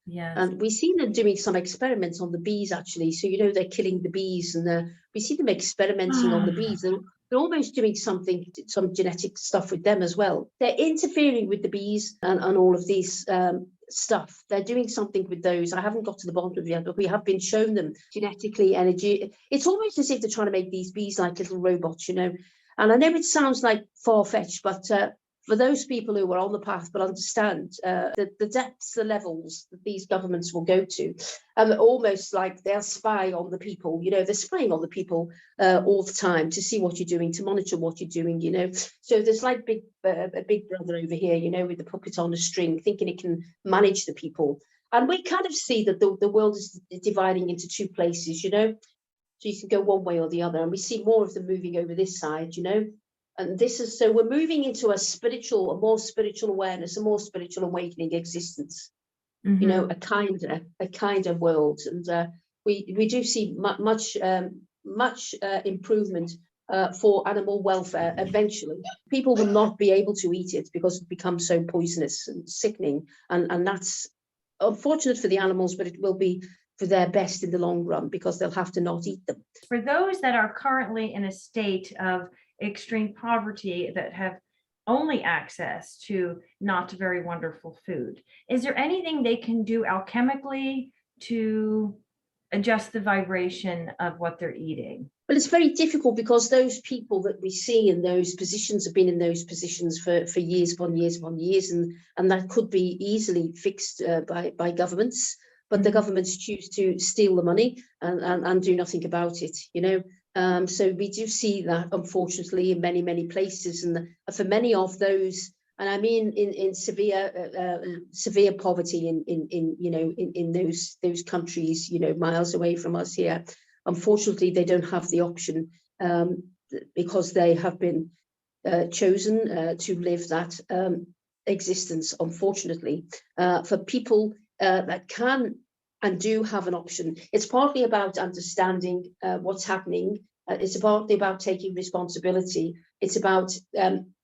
Yes. And we see them doing some experiments on the bees, actually. So, they're killing the bees, and we see them experimenting on the bees. They're almost doing some genetic stuff with them as well. They're interfering with the bees and all of these stuff. They're doing something with those. I haven't got to the bottom of it yet, but we have been shown them genetically energy. It's almost as if they're trying to make these bees like little robots, And I know it sounds like far-fetched, but for those people who are on the path but understand the depths, the levels that these governments will go to, almost like they'll spy on the people. They're spying on the people all the time to see what you're doing, to monitor what you're doing. So there's like a big brother over here, with the puppet on a string, thinking it can manage the people. And we kind of see that the world is dividing into two places. So you can go one way or the other, and we see more of them moving over this side. And so we're moving into a more spiritual awareness, a more spiritual awakening existence, a kinder world. And we do see much improvement for animal welfare eventually. People will not be able to eat it because it becomes so poisonous and sickening. And that's unfortunate for the animals, but it will be for their best in the long run because they'll have to not eat them. For those that are currently in a state of extreme poverty that have only access to not very wonderful food, is there anything they can do alchemically to adjust the vibration of what they're eating? Well, it's very difficult because those people that we see in those positions have been in those positions for years upon years upon years, and that could be easily fixed by governments. But the governments choose to steal the money and do nothing about it, So we do see that, unfortunately, in many, many places. And for many of those, and I mean in severe poverty in those countries, miles away from us here, unfortunately, they don't have the option because they have been chosen to live that existence, unfortunately. For people that can and do have an option, it's partly about understanding what's happening. It's partly about taking responsibility. It's about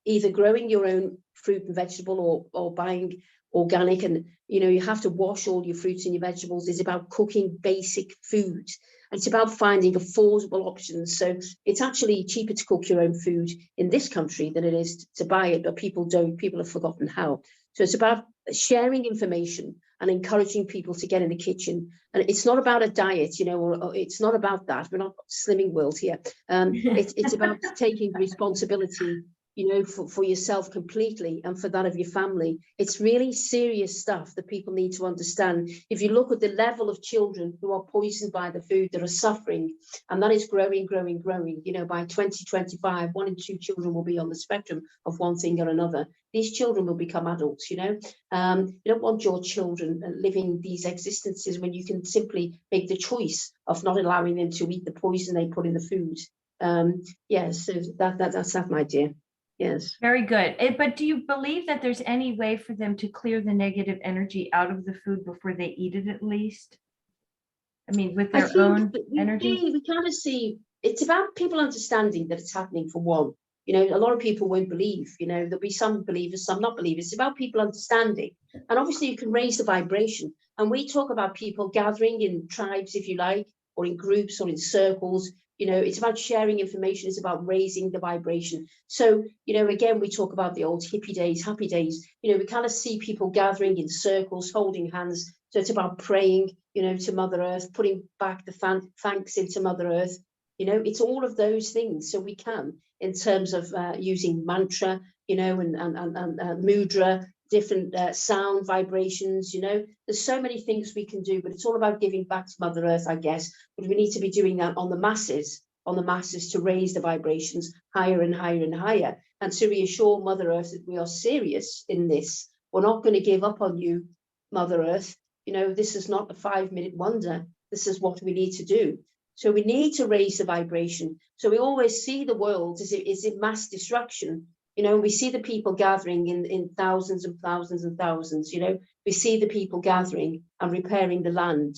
either growing your own fruit and vegetable or buying organic, and you have to wash all your fruits and your vegetables. It's about cooking basic food. And it's about finding affordable options. So it's actually cheaper to cook your own food in this country than it is to buy it, but people have forgotten how. So it's about sharing information and encouraging people to get in the kitchen. And it's not about a diet, you know, or it's not about that. We're not slimming world here. It's about taking responsibility, you know, for yourself completely and for that of your family. It's really serious stuff that people need to understand. If you look at the level of children who are poisoned by the food, that are suffering, and that is growing, you know, by 2025, 1 in 2 children will be on the spectrum of one thing or another. These children will become adults, you know. You don't want your children living these existences when you can simply make the choice of not allowing them to eat the poison they put in the food. Yes, so that's that, my dear. Yes. Very good. But do you believe that there's any way for them to clear the negative energy out of the food before they eat it, at least? I mean, with their own energy? We kind of see, it's about people understanding that it's happening, for one. You know, a lot of people won't believe, you know, there'll be some believers, some not believers. It's about people understanding. And obviously you can raise the vibration. And we talk about people gathering in tribes, if you like, or in groups or in circles. You know, it's about sharing information. It's about raising the vibration. So, you know, again, we talk about the old hippie days, happy days. You know, we kind of see people gathering in circles, holding hands. So it's about praying, you know, to Mother Earth, putting back the thanks into Mother Earth. You know, it's all of those things. So we can, in terms of using mantra, you know, and mudra, different sound vibrations, you know, there's so many things we can do, but it's all about giving back to Mother Earth, I guess. But we need to be doing that on the masses to raise the vibrations higher and higher and higher, and to reassure Mother Earth that we are serious in this. We're not going to give up on you, Mother Earth. You know, this is not a 5-minute wonder. This is what we need to do. So we need to raise the vibration. So we always see the world as it mass destruction. You know, we see the people gathering in thousands and thousands and thousands. You know, we see the people gathering and repairing the land.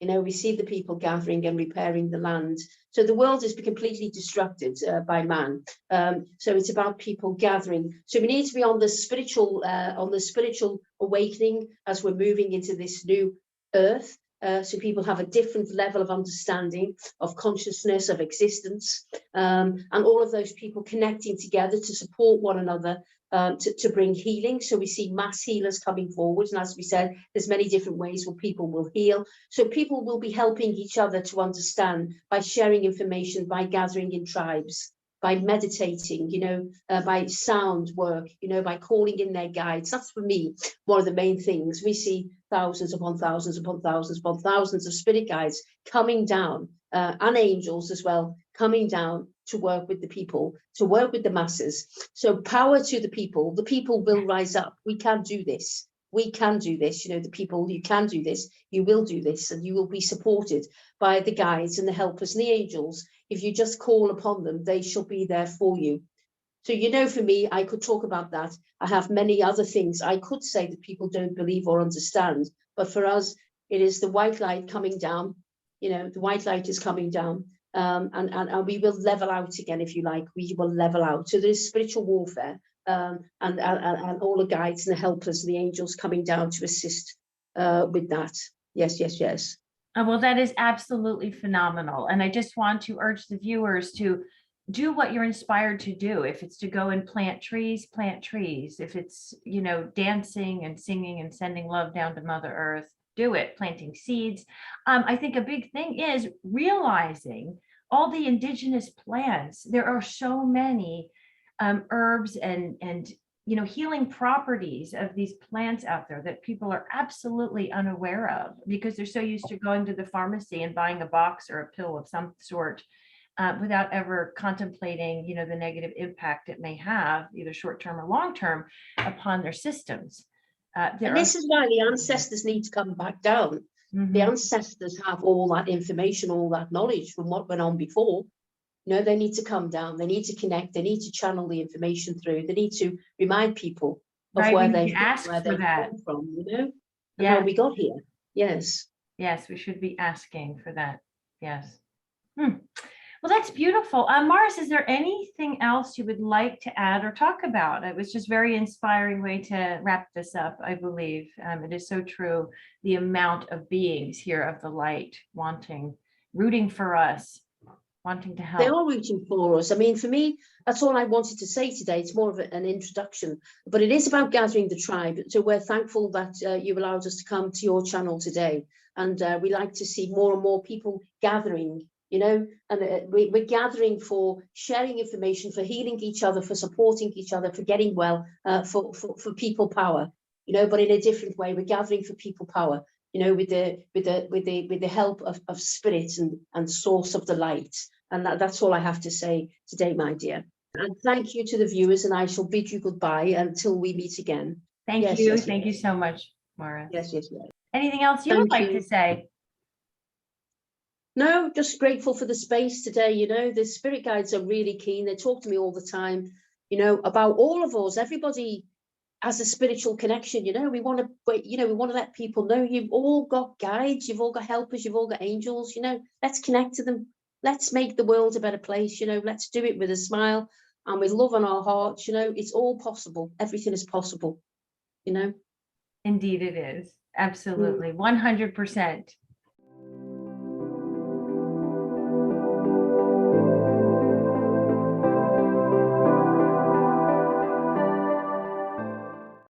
You know, we see the people gathering and repairing the land. So the world is completely destructed by man. So it's about people gathering. So we need to be on the spiritual awakening as we're moving into this new earth. So people have a different level of understanding of consciousness, of existence, and all of those people connecting together to support one another, to bring healing. So we see mass healers coming forward. And as we said, there's many different ways where people will heal. So people will be helping each other to understand by sharing information, by gathering in tribes, by meditating, you know, by sound work, you know, by calling in their guides. That's, for me, one of the main things. We see thousands upon thousands upon thousands upon thousands of spirit guides coming down, and angels as well, coming down to work with the people, to work with the masses. So power to the people will rise up. We can do this. We can do this. You know, the people, you can do this, you will do this, and you will be supported by the guides and the helpers and the angels. If you just call upon them, they shall be there for you. So, you know, for me, I could talk about that. I have many other things I could say that people don't believe or understand. But for us, it is the white light coming down. You know, the white light is coming down. And we will level out again, if you like. We will level out. So there's spiritual warfare, and all the guides and the helpers, the angels coming down to assist with that. Yes, yes, yes. Oh, well, that is absolutely phenomenal. And I just want to urge the viewers to do what you're inspired to do. If it's to go and plant trees, plant trees. If it's, you know, dancing and singing and sending love down to Mother Earth, do it. Planting seeds. I think a big thing is realizing all the indigenous plants. There are so many herbs and you know, healing properties of these plants out there that people are absolutely unaware of, because they're so used to going to the pharmacy and buying a box or a pill of some sort, without ever contemplating, you know, the negative impact it may have, either short-term or long-term, upon their systems. And this is why the ancestors need to come back down. The ancestors have all that information, all that knowledge from what went on before. You know, they need to come down, they need to connect, they need to channel the information through, they need to remind people of where they've come from, you know, and how we got here. Yes. Yes, we should be asking for that. Yes. Well, that's beautiful. Morris, is there anything else you would like to add or talk about? It was just very inspiring way to wrap this up, I believe. It is so true. The amount of beings here of the light wanting, rooting for us. wanting to They help. are reaching for us. I mean, for me, that's all I wanted to say today. It's more of an introduction, but it is about gathering the tribe. So we're thankful that you allowed us to come to your channel today. And we like to see more and more people gathering, you know, and we're gathering for sharing information, for healing each other, for supporting each other, for getting well, for people power, you know, but in a different way. We're gathering for people power, you know, with the help of spirit and source of the light. And that's all I have to say today, my dear. And thank you to the viewers, and I shall bid you goodbye until we meet again. Thank Yes, you. yes, Thank you yes. so much, Morris. Yes, yes, yes. Anything else you would Thank like you. to say? No, just grateful for the space today. You know, the spirit guides are really keen. They talk to me all the time, you know, about all of us. Everybody has a spiritual connection. You know, we want to let people know you've all got guides, you've all got helpers, you've all got angels. You know, let's connect to them. Let's make the world a better place. You know, let's do it with a smile and with love on our hearts. You know, it's all possible. Everything is possible. You know. Indeed, it is. Absolutely. 100%.